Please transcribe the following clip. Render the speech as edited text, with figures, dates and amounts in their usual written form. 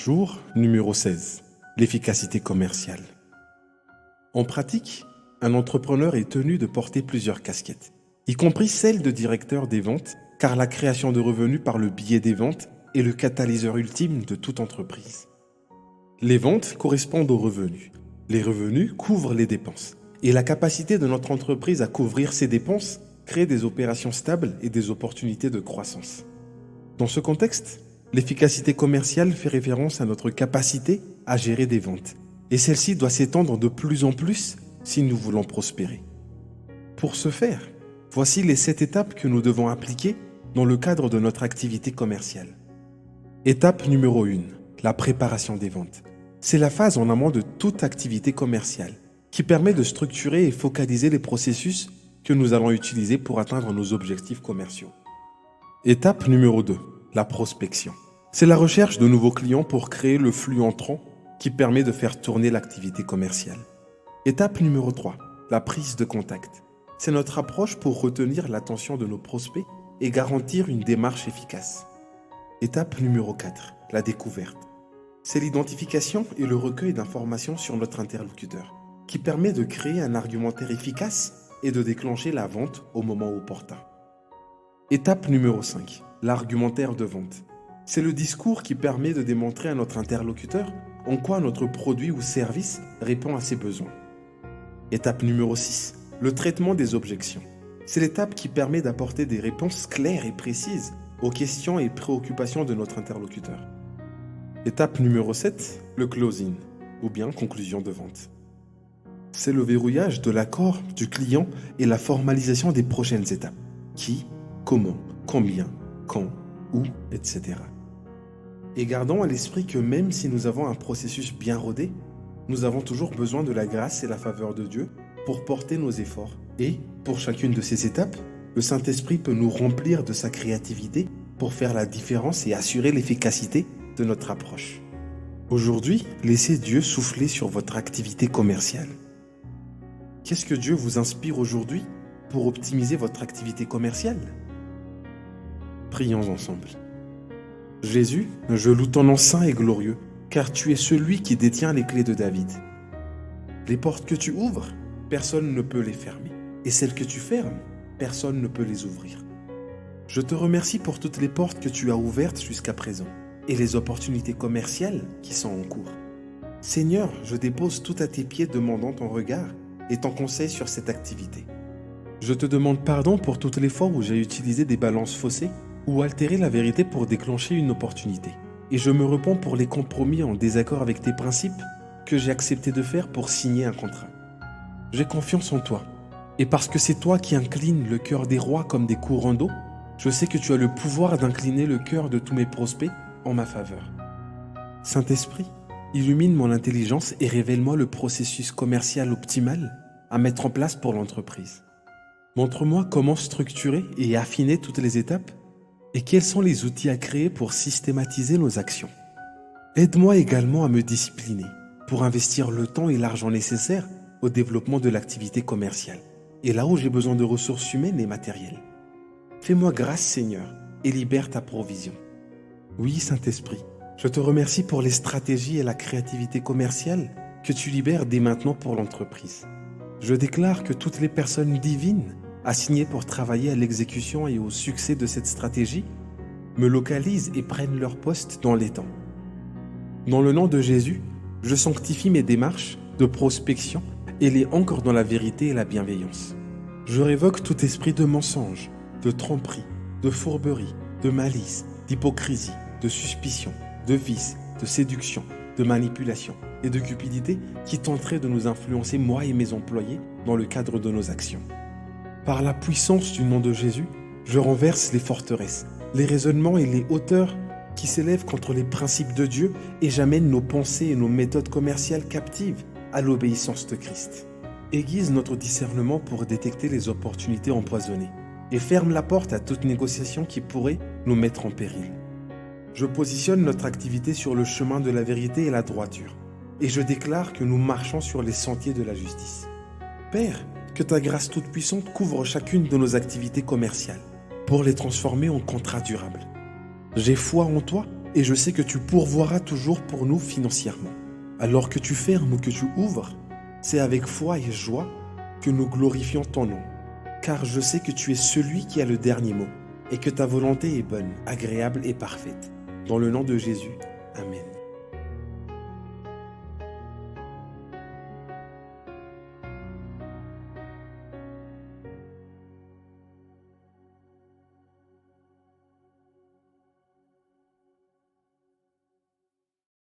Jour numéro 16. L'efficacité commerciale. En pratique, un entrepreneur est tenu de porter plusieurs casquettes, y compris celle de directeur des ventes, car la création de revenus par le biais des ventes est le catalyseur ultime de toute entreprise. Les ventes correspondent aux revenus. Les revenus couvrent les dépenses. Et la capacité de notre entreprise à couvrir ces dépenses crée des opérations stables et des opportunités de croissance. Dans ce contexte, l'efficacité commerciale fait référence à notre capacité à gérer des ventes. Et celle-ci doit s'étendre de plus en plus si nous voulons prospérer. Pour ce faire, voici les 7 étapes que nous devons appliquer dans le cadre de notre activité commerciale. Étape numéro 1, la préparation des ventes. C'est la phase en amont de toute activité commerciale qui permet de structurer et focaliser les processus que nous allons utiliser pour atteindre nos objectifs commerciaux. Étape numéro 2, la prospection. C'est la recherche de nouveaux clients pour créer le flux entrant qui permet de faire tourner l'activité commerciale. Étape numéro 3, la prise de contact. C'est notre approche pour retenir l'attention de nos prospects et garantir une démarche efficace. Étape numéro 4, la découverte. C'est l'identification et le recueil d'informations sur notre interlocuteur, qui permet de créer un argumentaire efficace et de déclencher la vente au moment opportun. Étape numéro 5, l'argumentaire de vente. C'est le discours qui permet de démontrer à notre interlocuteur en quoi notre produit ou service répond à ses besoins. Étape numéro 6, le traitement des objections. C'est l'étape qui permet d'apporter des réponses claires et précises aux questions et préoccupations de notre interlocuteur. Étape numéro 7, le closing, ou bien conclusion de vente. C'est le verrouillage de l'accord du client et la formalisation des prochaines étapes. Qui, comment, combien, quand, où, etc. Et gardons à l'esprit que même si nous avons un processus bien rodé, nous avons toujours besoin de la grâce et la faveur de Dieu pour porter nos efforts. Et, pour chacune de ces étapes, le Saint-Esprit peut nous remplir de sa créativité pour faire la différence et assurer l'efficacité de notre approche. Aujourd'hui, laissez Dieu souffler sur votre activité commerciale. Qu'est-ce que Dieu vous inspire aujourd'hui pour optimiser votre activité commerciale? Prions ensemble. Jésus, je loue ton nom saint et glorieux, car tu es celui qui détient les clés de David. Les portes que tu ouvres, personne ne peut les fermer. Et celles que tu fermes, personne ne peut les ouvrir. Je te remercie pour toutes les portes que tu as ouvertes jusqu'à présent et les opportunités commerciales qui sont en cours. Seigneur, je dépose tout à tes pieds demandant ton regard et ton conseil sur cette activité. Je te demande pardon pour toutes les fois où j'ai utilisé des balances faussées ou altéré la vérité pour déclencher une opportunité. Et je me repens pour les compromis en désaccord avec tes principes que j'ai accepté de faire pour signer un contrat. J'ai confiance en toi. Et parce que c'est toi qui inclines le cœur des rois comme des courants d'eau, je sais que tu as le pouvoir d'incliner le cœur de tous mes prospects en ma faveur. Saint-Esprit, illumine mon intelligence et révèle-moi le processus commercial optimal à mettre en place pour l'entreprise. Montre-moi comment structurer et affiner toutes les étapes et quels sont les outils à créer pour systématiser nos actions. Aide-moi également à me discipliner pour investir le temps et l'argent nécessaires au développement de l'activité commerciale et là où j'ai besoin de ressources humaines et matérielles. Fais-moi grâce, Seigneur, et libère ta provision. Oui, Saint-Esprit, je te remercie pour les stratégies et la créativité commerciale que tu libères dès maintenant pour l'entreprise. Je déclare que toutes les personnes divines assignées pour travailler à l'exécution et au succès de cette stratégie me localisent et prennent leur poste dans les temps. Dans le nom de Jésus, je sanctifie mes démarches de prospection et les ancre dans la vérité et la bienveillance. Je révoque tout esprit de mensonge, de tromperie, de fourberie, de malice, d'hypocrisie, de suspicion, de vice, de séduction, de manipulation et de cupidité qui tenteraient de nous influencer, moi et mes employés, dans le cadre de nos actions. Par la puissance du nom de Jésus, je renverse les forteresses, les raisonnements et les hauteurs qui s'élèvent contre les principes de Dieu et j'amène nos pensées et nos méthodes commerciales captives à l'obéissance de Christ. Aiguise notre discernement pour détecter les opportunités empoisonnées et ferme la porte à toute négociation qui pourrait nous mettre en péril. Je positionne notre activité sur le chemin de la vérité et la droiture et je déclare que nous marchons sur les sentiers de la justice. Père, que ta grâce toute-puissante couvre chacune de nos activités commerciales pour les transformer en contrats durables. J'ai foi en toi et je sais que tu pourvoiras toujours pour nous financièrement. Alors que tu fermes ou que tu ouvres, c'est avec foi et joie que nous glorifions ton nom, car je sais que tu es celui qui a le dernier mot et que ta volonté est bonne, agréable et parfaite. Dans le nom de Jésus, Amen.